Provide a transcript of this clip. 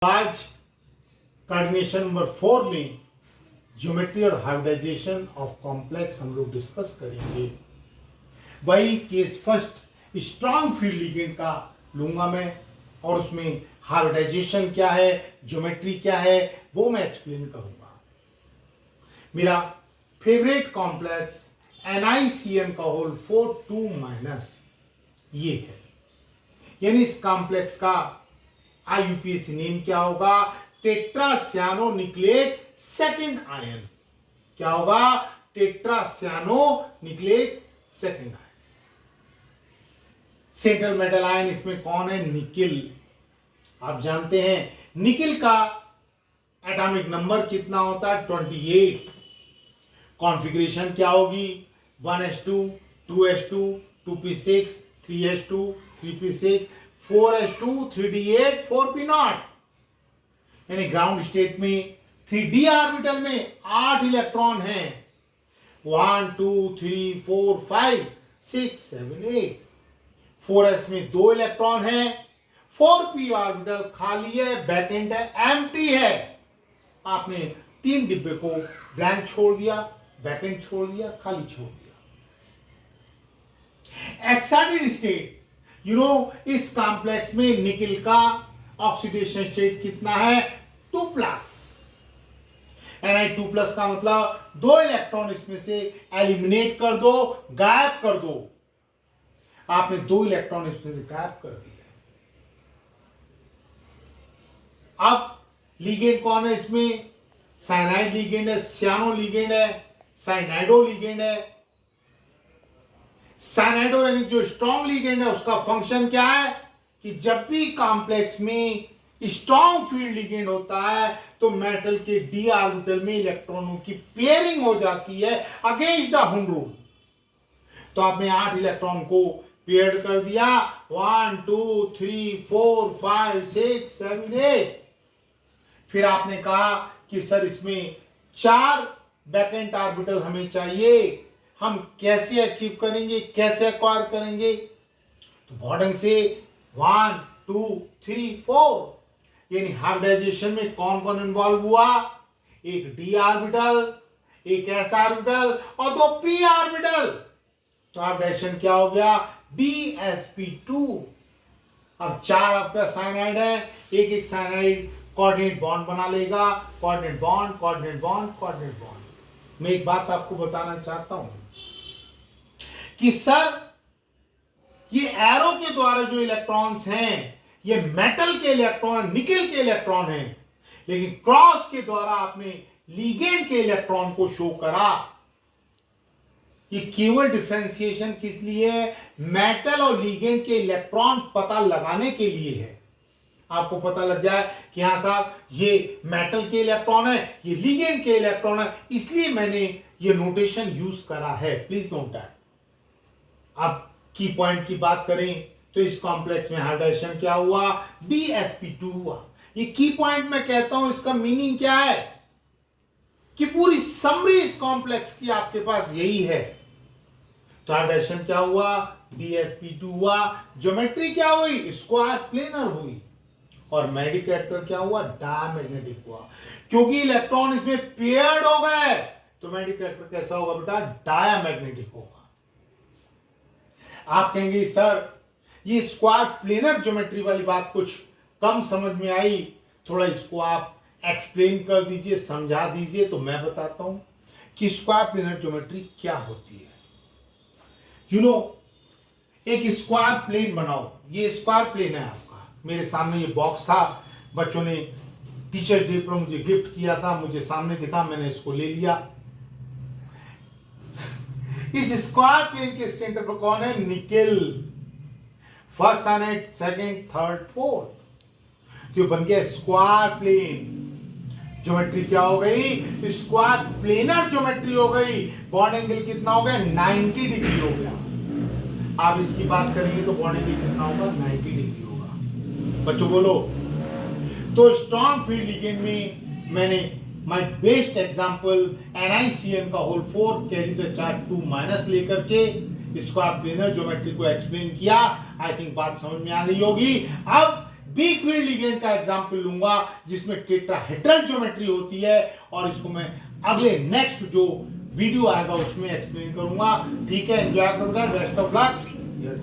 आज coordination number 4 में geometry और हाइब्रिडाइजेशन ऑफ कॉम्प्लेक्स हम लोग डिस्कस करेंगे। वही case first strong field ligand का लूंगा मैं और उसमें हाइब्रिडाइजेशन क्या है, ज्योमेट्री क्या है, वो मैं एक्सप्लेन करूंगा। मेरा फेवरेट कॉम्प्लेक्स NiCN का होल 4 2 माइनस ये है, यानी इस कॉम्प्लेक्स का IUPAC नेम क्या होगा? Tetracyanonickelate second ion. क्या होगा? Tetracyanonickelate second ion. Central metal ion इसमें कौन है? निकिल। आप जानते हैं निकिल का एटॉमिक नंबर कितना होता है? 28। कॉन्फ़िगरेशन क्या होगी? 1s2 2s2 2p6 3s2 3p6 4s2 3d8 4p0। यानी ग्राउंड स्टेट में 3d ऑर्बिटल में 8 इलेक्ट्रॉन हैं। 1 2 3 4 5 6 7 8। 4s में 2 इलेक्ट्रॉन हैं। 4p ऑर्बिटल खाली है, बैकेंड है, एम्प्टी है। आपने 3 डिब्बे को ब्लैंक छोड़ दिया, बैकेंड छोड़ दिया, खाली छोड़ दिया। एक्साइटेड स्टेट, इस कॉम्प्लेक्स में निकिल का ऑक्सीडेशन स्टेट कितना है? 2+। Ni2+ का मतलब 2 इलेक्ट्रॉन इसमें से एलिमिनेट कर दो, गायब कर दो। आपने 2 इलेक्ट्रॉन इसमें से गायब कर दिए। अब लिगेंड कौन है इसमें? साइनाइड लिगेंड है, सियानो लिगेंड है, साइनाइडो लिगेंड है। साइनाइडो यानी जो स्ट्रॉन्ग लिगेंड है उसका फंक्शन क्या है कि जब भी कॉम्प्लेक्स में स्ट्रॉन्ग फील्ड लिगेंड होता है तो मेटल के डी ऑर्बिटल में इलेक्ट्रॉनों की पेयरिंग हो जाती है अगेंस्ट द हुन रूल। तो आपने 8 इलेक्ट्रॉन को पेयर कर दिया, 1 2 3 4 5 6 7 8। फिर आपने कहा कि सर इसमें 4 बैकेंट ऑर्बिटल हमें चाहिए, हम कैसे अचीव करेंगे, कैसे एक्वायर करेंगे? तो बॉन्डिंग से 1 2 3 4, यानी हाइब्रिडाइजेशन में कौन कौन इन्वॉल्व हुआ? एक डी ऑर्बिटल, एक एस ऑर्बिटल और 2 पी ऑर्बिटल। तो हाइब्रिडाइजेशन क्या हो गया? DsP2। अब 4 आपका साइनाइड है, एक एक साइनाइड कोऑर्डिनेट बॉन्ड बना लेगा, coordinate bond coordinate bond coordinate bond. मैं एक बात आपको बताना चाहता हूं कि सर ये एरो के द्वारा जो इलेक्ट्रॉन्स हैं ये मेटल के इलेक्ट्रॉन, निकिल के इलेक्ट्रॉन हैं, लेकिन क्रॉस के द्वारा आपने लिगेंड के इलेक्ट्रॉन को शो करा। ये केवल डिफरेंशिएशन किस लिए है? मेटल और लिगेंड के इलेक्ट्रॉन पता लगाने के लिए है। आपको पता लग जाए कि हाँ साहब ये मेटल के इलेक्ट्रॉन है, ये लिगेंड के इलेक्ट्रॉन है, इसलिए मैंने ये नोटेशन यूज करा है। Please note that. अब की पॉइंट की बात करें तो इस कॉम्प्लेक्स में हाइब्रिडाइजेशन क्या हुआ? DsP2 हुआ। ये की पॉइंट मैं कहता हूं, इसका मीनिंग क्या है कि पूरी समरी इस कॉम्प्लेक्स की आपके पास यही है। तो हाइब्रिडाइजेशन क्या हुआ? DsP2 हुआ। ज्योमेट्री क्या हुई? स्क्वायर प्लेनर हुई। और मैग्नेटिक कैरेक्टर क्या हुआ? डायमैग्नेटिक हुआ। क्योंकि इलेक्ट्रॉन इसमें पेयर्ड हो गए तो मैग्नेटिक कैरेक्टर कैसा होगा बेटा? डायमैग्नेटिक होगा। आप कहेंगे सर ये स्क्वायर प्लेनर ज्योमेट्री वाली बात कुछ कम समझ में आई, थोड़ा इसको आप एक्सप्लेन कर दीजिए, समझा दीजिए। तो मैं बताता हूं कि स्क्वायर प्लेनर ज्योमेट्री क्या होती है। एक स्क्वायर प्लेन बनाओ। ये स्क्वायर प्लेन है आपका, मेरे सामने ये बॉक्स था, बच्चों ने टीचर्स डे पर मुझे गिफ्ट किया था, मुझे सामने दिखा, मैंने इसको ले लिया। इस स्क्वायर प्लेन के सेंटर पर कौन है? Nickel. First cyanide, second, third, fourth. तो बन गया स्क्वायर प्लेन। ज्योमेट्री क्या हो गई? स्क्वायर प्लेनर ज्योमेट्री हो गई। बॉन्ड एंगल कितना हो गया? 90 डिग्री हो गया। आप इसकी बात करेंगे तो बॉन्ड एंगल कितना होगा? 90 डिग्री होगा। बच्चों बोलो। तो स्ट्रॉन्ग फील्ड लिगेंड में मैंने माय बेस्ट एग्जांपल NiCN का whole 4 carry the charge 2 minus लेकर के स्क्वायर प्लेनर ज्योमेट्री को एक्सप्लेन किया। आई थिंक बात समझ में आ गई होगी। अब वीक फील्ड लिगेंड का एग्जांपल लूंगा जिसमें टेट्राहेड्रल ज्योमेट्री होती है, और इसको मैं अगले नेक्स्ट जो वीडियो आएगा उसमें एक्सप्लेन करूंगा। ठीक है, एंजॉय करूंगा, बेस्ट ऑफ लक।